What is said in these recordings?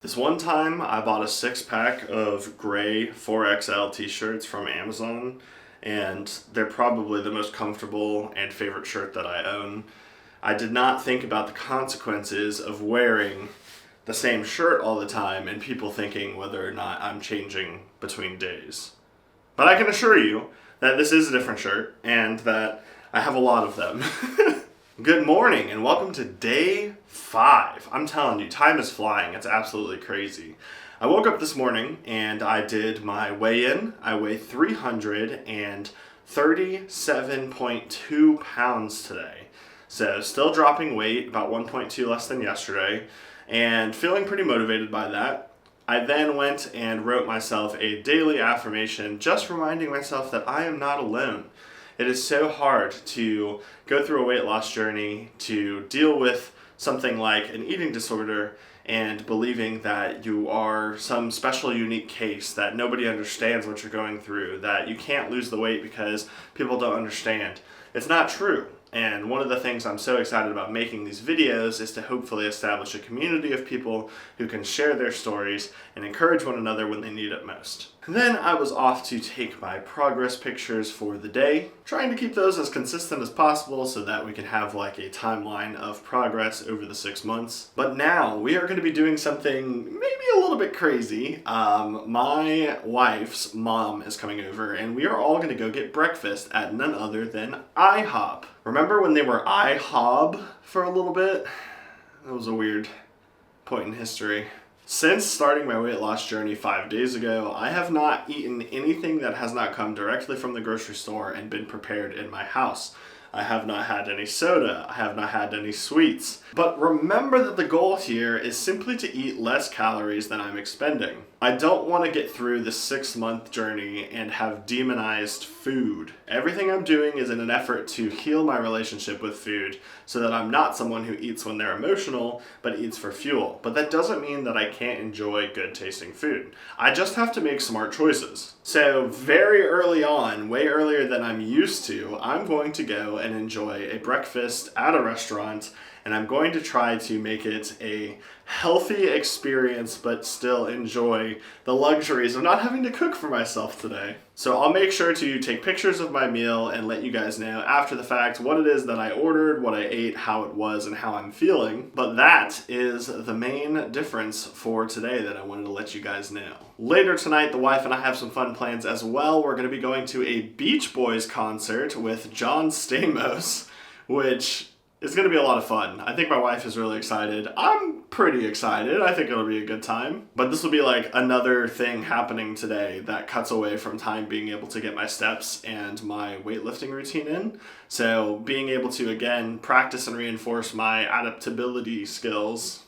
This one time I bought a 6 pack of gray 4XL t-shirts from Amazon, and they're probably the most comfortable and favorite shirt that I own. I did not think about the consequences of wearing the same shirt all the time and people thinking whether or not I'm changing between days. But I can assure you that this is a different shirt and that I have a lot of them. Good morning and welcome to day 5. I'm telling you, time is flying. It's absolutely crazy. I woke up this morning and I did my weigh-in. I weigh 337.2 pounds today. So still dropping weight, about 1.2 less than yesterday, and feeling pretty motivated by that. I then went and wrote myself a daily affirmation, just reminding myself that I am not alone. It is so hard to go through a weight loss journey, to deal with something like an eating disorder and believing that you are some special unique case, that nobody understands what you're going through, that you can't lose the weight because people don't understand. It's not true. And one of the things I'm so excited about making these videos is to hopefully establish a community of people who can share their stories and encourage one another when they need it most. And then I was off to take my progress pictures for the day, trying to keep those as consistent as possible so that we can have like a timeline of progress over the 6 months. But now we are going to be doing something maybe a little bit crazy. My wife's mom is coming over and we are all going to go get breakfast at none other than IHOP. Remember when they were IHOB for a little bit? That was a weird point in history. Since starting my weight loss journey 5 days ago, I have not eaten anything that has not come directly from the grocery store and been prepared in my house. I have not had any soda. I have not had any sweets. But remember that the goal here is simply to eat less calories than I'm expending. I don't want to get through the 6-month journey and have demonized food. Everything I'm doing is in an effort to heal my relationship with food so that I'm not someone who eats when they're emotional, but eats for fuel. But that doesn't mean that I can't enjoy good tasting food. I just have to make smart choices. So very early on, way earlier than I'm used to, I'm going to go and enjoy a breakfast at a restaurant, and I'm going to try to make it a healthy experience but still enjoy the luxuries of not having to cook for myself today. So I'll make sure to take pictures of my meal and let you guys know after the fact what it is that I ordered, what I ate, how it was, and how I'm feeling. But that is the main difference for today that I wanted to let you guys know. Later tonight, the wife and I have some fun plans as well. We're going to be going to a Beach Boys concert with John Stamos, which is going to be a lot of fun. I think my wife is really excited. I'm pretty excited. I think it'll be a good time. But this will be like another thing happening today that cuts away from time being able to get my steps and my weightlifting routine in. So being able to, again, practice and reinforce my adaptability skills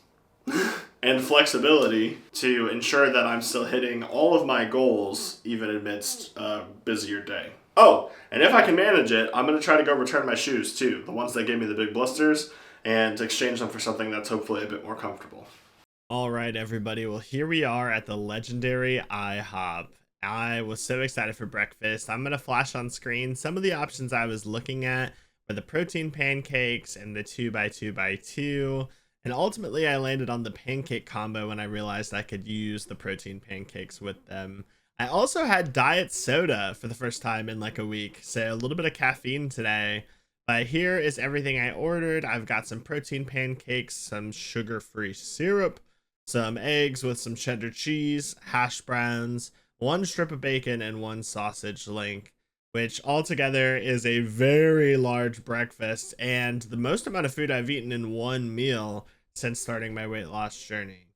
and flexibility to ensure that I'm still hitting all of my goals even amidst a busier day. Oh, and if I can manage it, I'm going to try to go return my shoes too, the ones that gave me the big blisters, and exchange them for something that's hopefully a bit more comfortable. All right, everybody. Well, here we are at the legendary IHOP. I was so excited for breakfast. I'm going to flash on screen some of the options I was looking at were the protein pancakes and the 2x2x2. And ultimately, I landed on the pancake combo when I realized I could use the protein pancakes with them. I also had diet soda for the first time in like a week, so a little bit of caffeine today. But here is everything I ordered. I've got some protein pancakes, some sugar-free syrup, some eggs with some cheddar cheese, hash browns, one strip of bacon, and one sausage link, which altogether is a very large breakfast and the most amount of food I've eaten in one meal since starting my weight loss journey.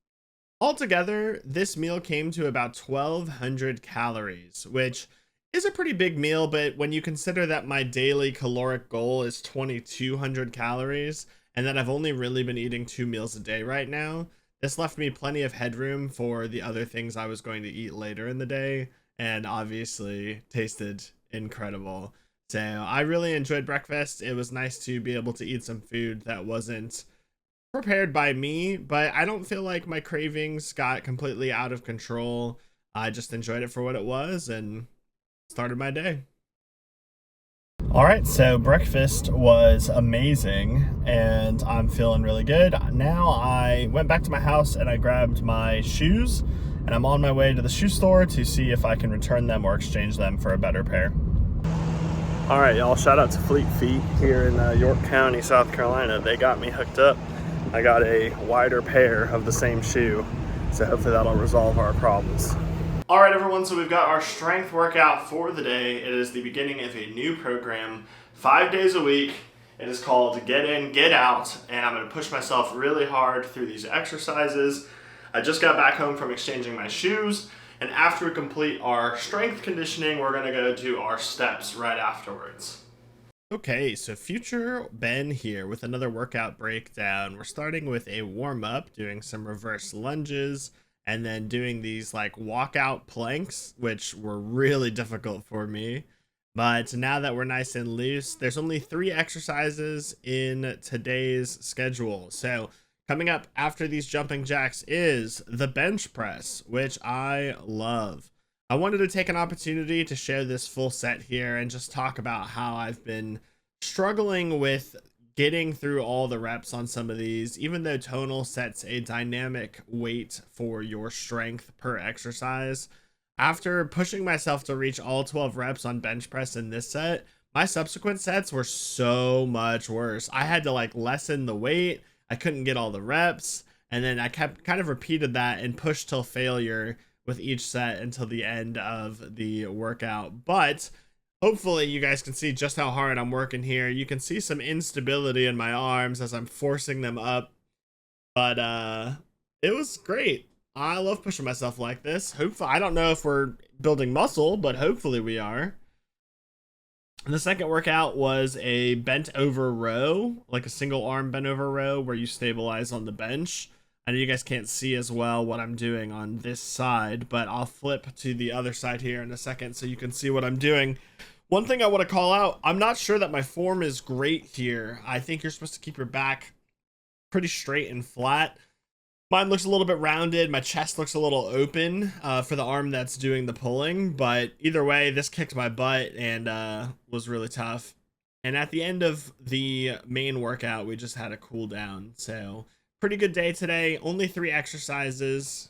Altogether, this meal came to about 1,200 calories, which is a pretty big meal, but when you consider that my daily caloric goal is 2,200 calories, and that I've only really been eating 2 meals a day right now, this left me plenty of headroom for the other things I was going to eat later in the day, and obviously tasted incredible. So I really enjoyed breakfast. It was nice to be able to eat some food that wasn't prepared by me, but I don't feel like my cravings got completely out of control. I just enjoyed it for what it was and started my day. All right, so breakfast was amazing and I'm feeling really good. Now I went back to my house and I grabbed my shoes and I'm on my way to the shoe store to see if I can return them or exchange them for a better pair. All right, y'all, shout out to Fleet Feet here in York County, South Carolina. They got me hooked up. I got a wider pair of the same shoe, so hopefully that'll resolve our problems. All right, everyone, so we've got our strength workout for the day. It is the beginning of a new program, 5 days a week. It is called Get In, Get Out, and I'm gonna push myself really hard through these exercises. I just got back home from exchanging my shoes, and after we complete our strength conditioning, we're gonna go do our steps right afterwards. Okay, so future Ben here with another workout breakdown. We're starting with a warm-up, doing some reverse lunges, and then doing these like walkout planks, which were really difficult for me. But now that we're nice and loose, there's only 3 exercises in today's schedule. So coming up after these jumping jacks is the bench press, which I love. I wanted to take an opportunity to share this full set here and just talk about how I've been struggling with getting through all the reps on some of these, even though tonal sets a dynamic weight for your strength per exercise. After pushing myself to reach all 12 reps on bench press in this set, my subsequent sets were so much worse. I had to like lessen the weight. I couldn't get all the reps. And then I kept kind of repeated that and pushed till failure with each set until the end of the workout. But hopefully you guys can see just how hard I'm working here. You can see some instability in my arms as I'm forcing them up. But it was great. I love pushing myself like this. Hopefully, I don't know if we're building muscle, but hopefully we are. And the second workout was a bent over row, like a single arm bent over row where you stabilize on the bench. I know you guys can't see as well what I'm doing on this side, but I'll flip to the other side here in a second so you can see what I'm doing. One thing I want to call out, I'm not sure that my form is great here. I think you're supposed to keep your back pretty straight and flat. Mine looks a little bit rounded. My chest looks a little open for the arm that's doing the pulling, but either way, this kicked my butt and was really tough. And at the end of the main workout, we just had a cool down. So pretty good day today. Only 3 exercises.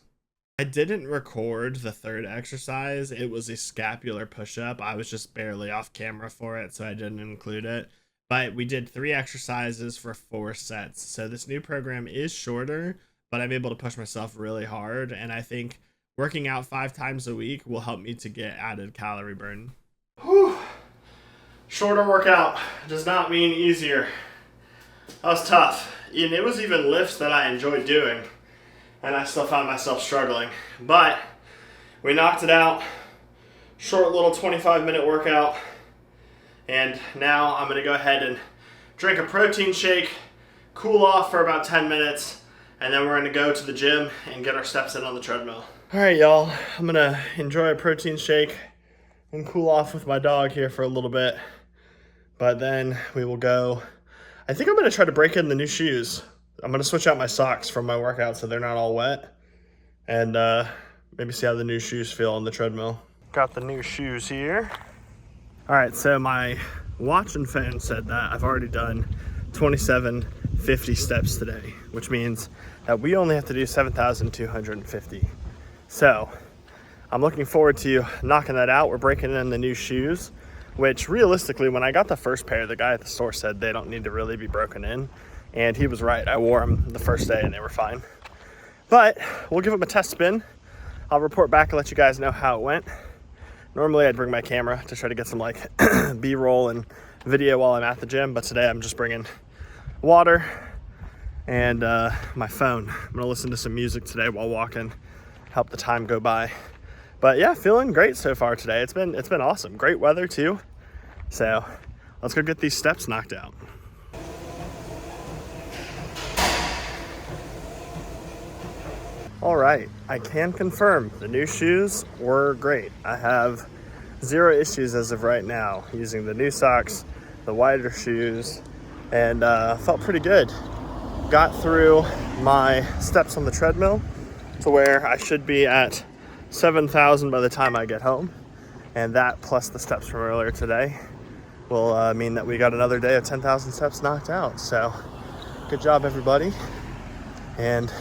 I didn't record the third exercise. It was a scapular push-up. I was just barely off camera for it, so I didn't include it. But we did 3 exercises for 4 sets. So this new program is shorter, but I'm able to push myself really hard. And I think working out 5 times a week will help me to get added calorie burn. Whew. Shorter workout does not mean easier. That was tough. And it was even lifts that I enjoyed doing, and I still found myself struggling. But we knocked it out. Short little 25-minute workout. And now I'm going to go ahead and drink a protein shake, cool off for about 10 minutes, and then we're going to go to the gym and get our steps in on the treadmill. All right, y'all. I'm going to enjoy a protein shake and cool off with my dog here for a little bit. But then we will go. I think I'm going to try to break in the new shoes. I'm going to switch out my socks from my workout so they're not all wet. And maybe see how the new shoes feel on the treadmill. Got the new shoes here. All right, so my watch and phone said that I've already done 2750 steps today, which means that we only have to do 7,250. So I'm looking forward to knocking that out. We're breaking in the new shoes, which realistically, when I got the first pair, the guy at the store said they don't need to really be broken in. And he was right. I wore them the first day and they were fine. But we'll give them a test spin. I'll report back and let you guys know how it went. Normally I'd bring my camera to try to get some like B-roll and video while I'm at the gym, but today I'm just bringing water and my phone. I'm gonna listen to some music today while walking, help the time go by. But yeah, feeling great so far today. It's been awesome. Great weather too. So let's go get these steps knocked out. All right, I can confirm the new shoes were great. I have 0 issues as of right now using the new socks, the wider shoes, and felt pretty good. Got through my steps on the treadmill to where I should be at 7,000 by the time I get home, and that plus the steps from earlier today will mean that we got another day of 10,000 steps knocked out. So good job, everybody. And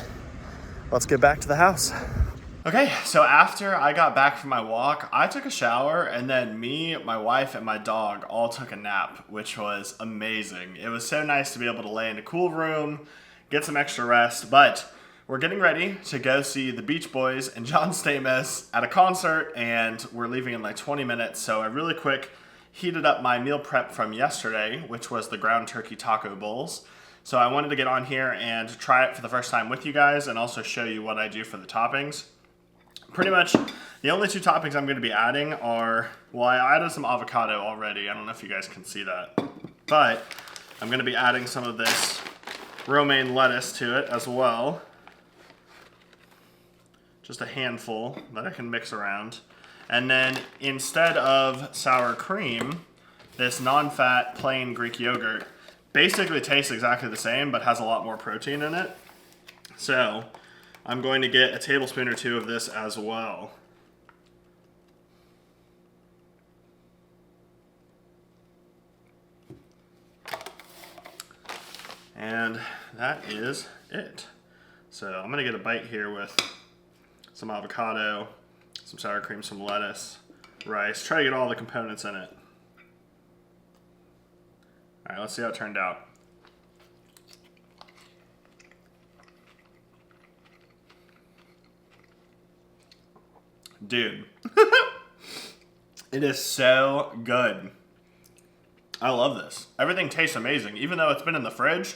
let's get back to the house. Okay, so after I got back from my walk, I took a shower, and then me, my wife, and my dog all took a nap, which was amazing. It was so nice to be able to lay in a cool room, get some extra rest, but we're getting ready to go see the Beach Boys and John Stamos at a concert, and we're leaving in like 20 minutes, so I really quick heated up my meal prep from yesterday, which was the ground turkey taco bowls. So I wanted to get on here and try it for the first time with you guys and also show you what I do for the toppings. Pretty much the only two toppings I'm going to be adding are, well, I added some avocado already. I don't know if you guys can see that. But I'm going to be adding some of this romaine lettuce to it as well. Just a handful that I can mix around. And then instead of sour cream, this non-fat plain Greek yogurt basically tastes exactly the same but has a lot more protein in it. So I'm going to get a tablespoon or two of this as well. And that is it. So I'm gonna get a bite here with some avocado, some sour cream, some lettuce, rice. Try to get all the components in it. All right, let's see how it turned out. Dude, it is so good. I love this. Everything tastes amazing. Even though it's been in the fridge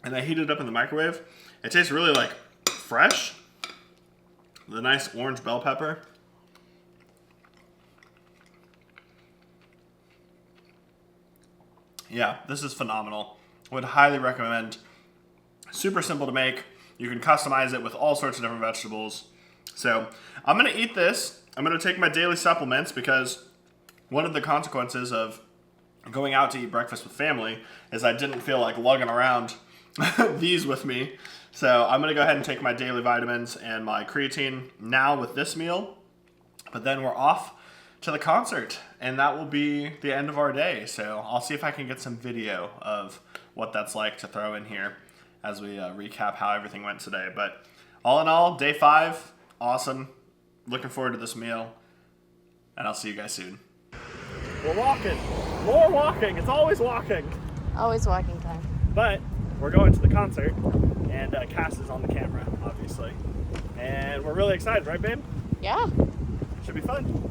and I heated it up in the microwave, it tastes really like fresh. The nice orange bell pepper. Yeah, this is phenomenal. Would highly recommend. Super simple to make. You can customize it with all sorts of different vegetables. So I'm going to eat this. I'm going to take my daily supplements because one of the consequences of going out to eat breakfast with family is I didn't feel like lugging around these with me. So I'm going to go ahead and take my daily vitamins and my creatine now with this meal. But then we're off to the concert, and that will be the end of our day. So I'll see if I can get some video of what that's like to throw in here as we recap how everything went today. But all in all, day 5, awesome. Looking forward to this meal, and I'll see you guys soon. We're walking. More walking. It's always walking. Always walking time. But we're going to the concert, and Cass is on the camera, obviously. And we're really excited, right, babe? Yeah. Should be fun.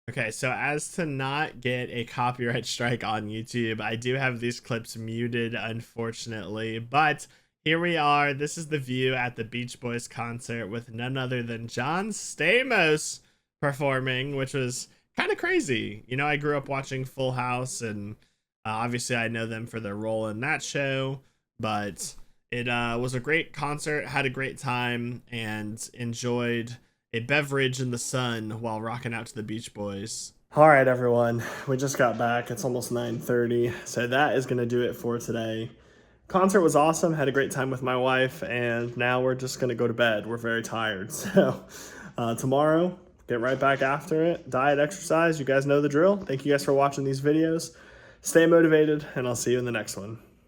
Okay, so as to not get a copyright strike on YouTube, I do have these clips muted, unfortunately. But here we are. This is the view at the Beach Boys concert with none other than John Stamos performing, which was kind of crazy. You know, I grew up watching Full House, and obviously I know them for their role in that show. But it was a great concert, had a great time, and enjoyed a beverage in the sun while rocking out to the Beach Boys. All right, everyone, we just got back. It's almost 9:30, so that is going to do it for today. Concert was awesome, had a great time with my wife, and now we're just going to go to bed. We're very tired, so tomorrow, get right back after it. Diet, exercise, you guys know the drill. Thank you guys for watching these videos. Stay motivated, and I'll see you in the next one.